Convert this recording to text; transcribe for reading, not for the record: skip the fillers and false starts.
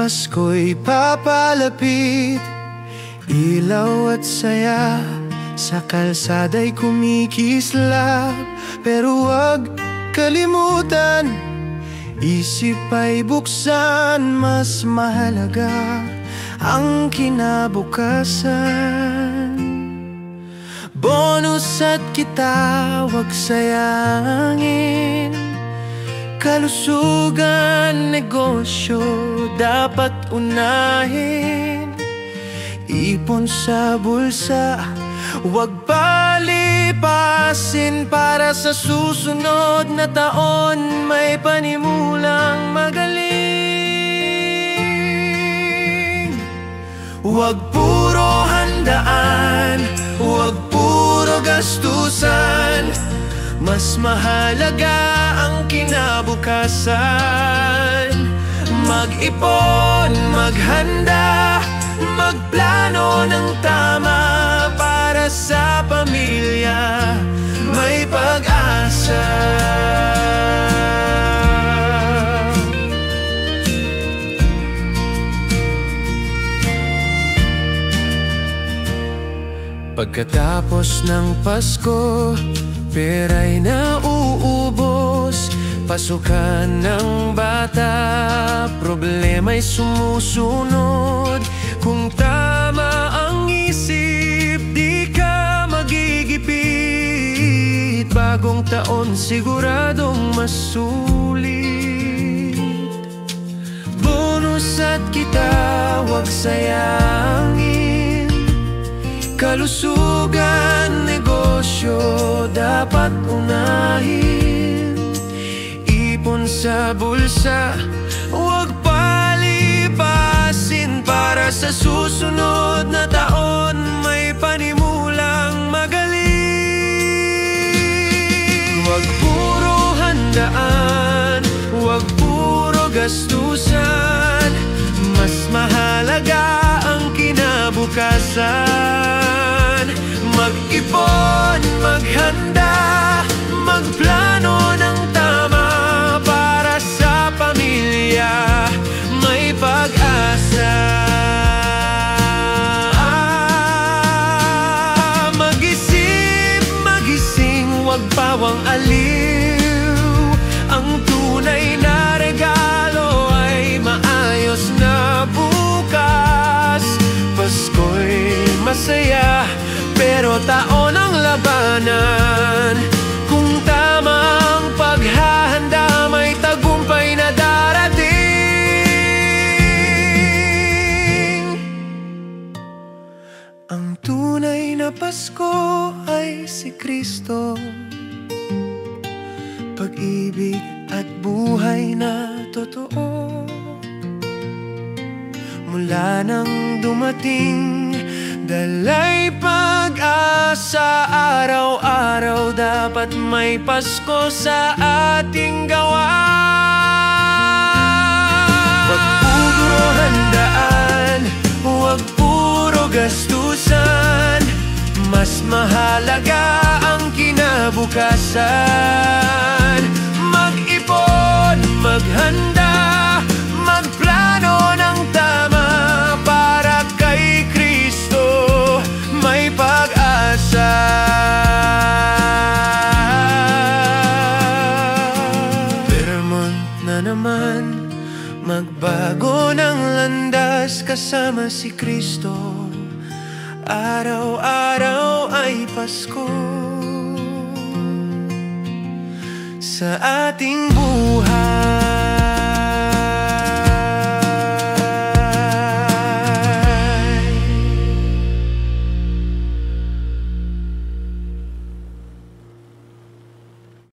Pasko'y papalapit, ilaw at saya sa kalsada'y kumikislap. Pero huwag kalimutan, isip ay buksan, mas mahalaga ang kinabukasan. Bonus at kita huwag sayangin, kalusugan, negosyo dapat unahin. Ipon sa bulsa, huwag palipasin, para sa susunod na taon may panimulang magaling. Huwag puro handaan, huwag puro gastusan, mas mahalaga ang kinabukasan. Mag-ipon, maghanda, magplano ng tama, para sa pamilya may pag-asa. Pagkatapos ng Pasko, pera'y nauubos. Pasukan ng bata, problema'y sumusunod. Kung tama ang isip, di ka magigipit. Bagong taon siguradong masulit. Bonus at kita huwag sayangin, kalusugan, negosyo dapat unahin. Ipon sa bulsa, huwag palipasin, para sa susunod na taon may panimulang magaling. Huwag puro handaan, huwag puro gastusan, mas mahalaga ang kinabukasan. Mag-ipon, maghanda, magplano ng tama, para sa pamilya may pag-asa. Mag-isip, magising, huwag pawang aliw. Ang tunay na regalo ay maayos na bukas. Pasko'y masaya, pero taon ang labanan. Kung tama ang paghahanda, may tagumpay na darating. Ang tunay na Pasko ay si Kristo, pag-ibig at buhay na totoo. Mula nang dumating, dala'y pag-asa. Araw-araw dapat may Pasko sa ating gawa. Huwag puro handaan, huwag puro gastusan, mas mahalaga ang kinabukasan. Mag-ipon, maghanda, magplano ng tama, para kay Kristo may pag-asa. Vermont na naman, magbago ng landas kasama si Kristo. Araw-araw ay Pasko sa ating buhay.